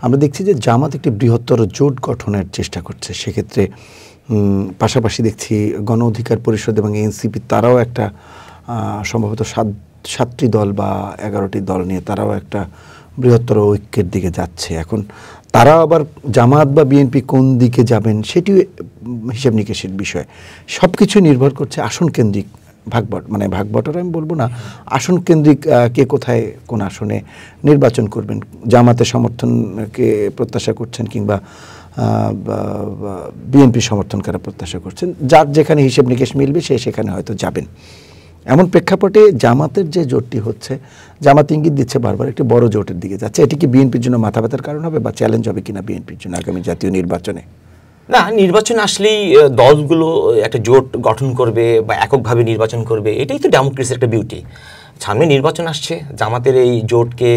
আমরা দেখছি যে জামাত একটি বৃহত্তর জোট গঠনের চেষ্টা করছে। সেক্ষেত্রে পাশাপাশি দেখছি গণ অধিকার পরিষদ এবং এনসিপি তারাও একটা সম্ভবত সাতটি দল বা 11টি দল নিয়ে তারাও একটা বৃহত্তর ঐক্যের দিকে যাচ্ছে। এখন তারা আবার জামাত বা বিএনপি কোন দিকে যাবেন সেটিও হিসাব নিকেশের বিষয়। সব কিছু নির্ভর করছে আসন কেন্দ্রিক ভাগবটরা আমি বলবো না, আসন কেন্দ্রিক কে কোথায় কোন আসনে নির্বাচন করবেন, জামাতের সমর্থনকে প্রত্যাশা করছেন কিংবা বিএনপি সমর্থনকারা প্রত্যাশা করছেন, যার যেখানে হিসেব নিকেশ মিলবে সে সেখানে হয়তো যাবেন। এমন প্রেক্ষাপটে জামাতের যে জোটটি হচ্ছে, জামাত ইঙ্গিত দিচ্ছে বারবার একটি বড় জোটের দিকে যাচ্ছে। এটি কি বিএনপির জন্য মাথা ব্যথার কারণ হবে বা চ্যালেঞ্জ হবে কিনা বিএনপির জন্য আগামী জাতীয় নির্বাচনে? না, নির্বাচন আসলেই দলগুলো একটা জোট গঠন করবে বা এককভাবে নির্বাচন করবে, এটাই তো ডেমোক্রেসির একটা বিউটি। সামনে নির্বাচন আসছে, জামাতের এই জোটকে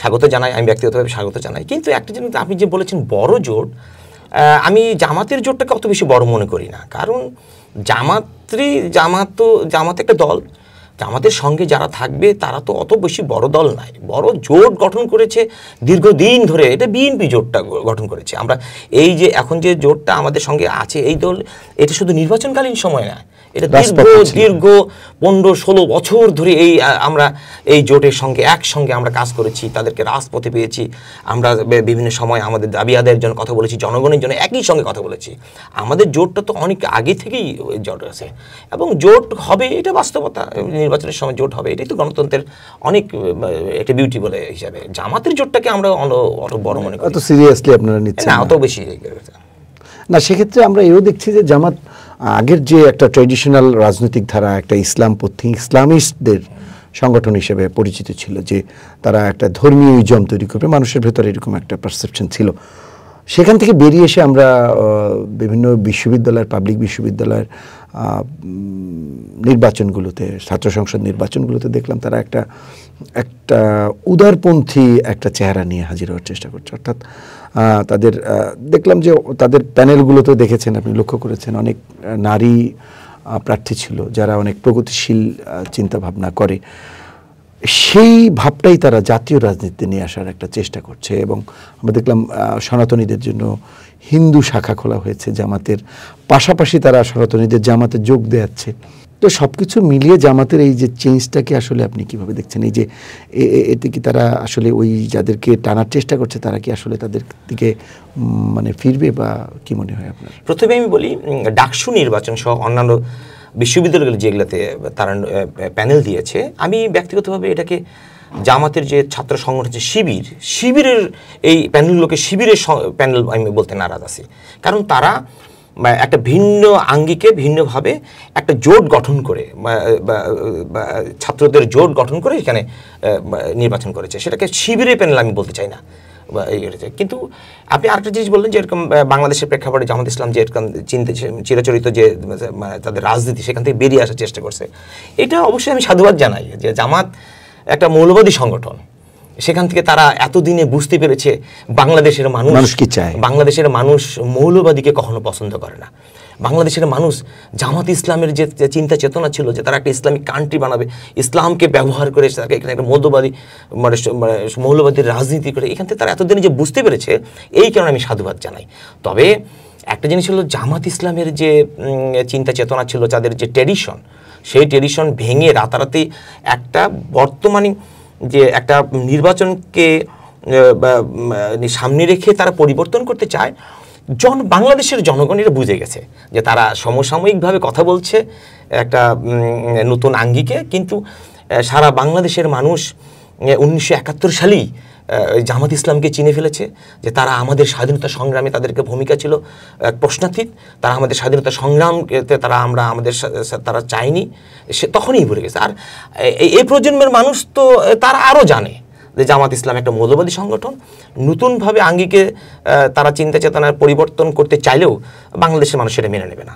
স্বাগত জানাই, আমি ব্যক্তিগতভাবে স্বাগত জানাই। কিন্তু একটা জিনিস আপনি যে বলেছেন বড় জোট, আমি জামাতের জোটটাকে অত বেশি বড় মনে করি না। কারণ জামাত একটা দল, জামাতের সঙ্গে যারা থাকবে তারা তো অত বেশি বড় দল নাই। বড় জোট গঠন করেছে দীর্ঘদিন ধরে, এটা বিএনপি জোটটা গঠন করেছে। আমরা এই যে এখন যে জোটটা আমাদের সঙ্গে আছে এই দল, এটা শুধু নির্বাচনকালীন সময় না, এটা দীর্ঘ 15-16 বছর ধরে আমরা এই জোটের সঙ্গে একসঙ্গে আমরা কাজ করেছি, তাদেরকে রাজপথে পেয়েছি, আমরা বিভিন্ন সময় আমাদের দাবি আদায়ের জন্য কথা বলেছি, জনগণের জন্য একই সঙ্গে কথা বলেছি। আমাদের জোটটা তো অনেক আগে থেকেই জোট আছে এবং জোট হবে, এটা বাস্তবতা। নির্বাচনের সময় জোট হবে, এটাই তো গণতন্ত্রের অনেক একটা বিউটি বলে হিসাবে। জামাতের জোটটাকে আমরা অত বড় মনে করি, অত সিরিয়াসলি আপনারা নিচ্ছেন না, অত বেশি না। সেক্ষেত্রে আমরা এও দেখছি যে জামাত আগের যে একটা ট্র্যাডিশনাল রাজনৈতিক ধারা, একটা ইসলামপন্থী ইসলামিস্টদের সংগঠন হিসেবে পরিচিত ছিল, যে তারা একটা ধর্মীয় ইজম তৈরি করবে, মানুষের ভেতরে এরকম একটা পারসেপশন ছিল। সেখান থেকে বেরিয়ে এসে আমরা বিভিন্ন বিশ্ববিদ্যালয়ের, পাবলিক বিশ্ববিদ্যালয়ের নির্বাচনগুলোতে, ছাত্র সংসদ নির্বাচনগুলোতে দেখলাম তারা একটা উদারপন্থী একটা চেহারা নিয়ে হাজির হওয়ার চেষ্টা করছে। অর্থাৎ তাদের দেখলাম যে তাদের প্যানেলগুলোতে দেখেছেন, আপনি লক্ষ্য করেছেন, অনেক নারী প্রার্থী ছিল যারা অনেক প্রগতিশীল চিন্তাভাবনা করে। সেই ভাবটাই তারা জাতীয় রাজনীতিতে নিয়ে আসার একটা চেষ্টা করছে। এবং আমরা দেখলাম সনাতনীদের জন্য হিন্দু শাখা খোলা হয়েছে জামাতের, পাশাপাশি তারা সনাতনীদের জামাতে যোগ দেয়াচ্ছে। তো সব কিছু মিলিয়ে জামাতের এই যে চেঞ্জটাকে আসলে আপনি কিভাবে দেখছেন? এই যে এতে কি তারা আসলে ওই যাদেরকে টানার চেষ্টা করছে তারা কি আসলে তাদের দিকে ফিরবে বা কি মনে হয় আপনার? প্রথমে আমি বলি, ডাকসু নির্বাচন সহ অন্যান্য বিশ্ববিদ্যালয়গুলো যেগুলোতে তারা প্যানেল দিয়েছে, আমি ব্যক্তিগতভাবে এটাকে জামাতের যে ছাত্র সংগঠন আছে শিবিরের এই প্যানেলগুলোকে শিবিরের প্যানেল আমি বলতে নারাজ আছি। কারণ তারা একটা ভিন্ন আঙ্গিকে ভিন্নভাবে একটা জোট গঠন করে, ছাত্রদের জোট গঠন করে এখানে নির্বাচন করেছে। সেটাকে শিবিরের প্যানেল আমি বলতে চাই না। কিন্তু আপনি আরেকটা জিনিস বললেন যে এরকম বাংলাদেশের প্রেক্ষাপটে জামাত ইসলাম যে এরকম চিরাচরিত যে তাদের রাজনীতি সেখান থেকে বেরিয়ে আসার চেষ্টা করছে, এটা অবশ্যই আমি সাধুবাদ জানাই যে জামাত একটা মৌলবাদী সংগঠন। সেখান থেকে তারা এতদিনে বুঝতে পেরেছে বাংলাদেশের মানুষ কি চায়। বাংলাদেশের মানুষ মৌলবাদীকে কখনো পছন্দ করে না। বাংলাদেশের মানুষ জামাত ইসলামের যে চিন্তা চেতনা ছিল যে তারা একটা ইসলামিক কান্ট্রি বানাবে, ইসলামকে ব্যবহার করে তাকে এখানে একটা মৌলবাদীর রাজনীতি করে, এখান থেকে তারা এতদিনে যে বুঝতে পেরেছে, এই কারণে আমি সাধুবাদ জানাই। তবে একটা জিনিস হলো, জামাত ইসলামের যে চিন্তা চেতনা ছিল, তাদের যে ট্র্যাডিশন, সেই ট্র্যাডিশন ভেঙে রাতারাতি একটা বর্তমানে যে একটা নির্বাচনকে সামনে রেখে তারা পরিবর্তন করতে চায়, বাংলাদেশের জনগণ এটা বুঝে গেছে যে তারা সমসাময়িকভাবে কথা বলছে একটা নতুন আঙ্গিকে, কিন্তু সারা বাংলাদেশের মানুষ 1971 সালেই জামাত ইসলামকে চিনে ফেলেছে যে তারা আমাদের স্বাধীনতা সংগ্রামে তাদেরকে ভূমিকা ছিল প্রশ্নাতীত। তারা আমাদের স্বাধীনতা সংগ্রামকে তারা চায়নি, সে তখনই ভুলে গেছে। আর এই প্রজন্মের মানুষ তো তারা আরও জানে যে জামাত ইসলাম একটা মৌলবাদী সংগঠন। নতুনভাবে আঙ্গিকে তারা চিন্তা চেতনার পরিবর্তন করতে চাইলেও বাংলাদেশের মানুষ সেটা মেনে নেবে না।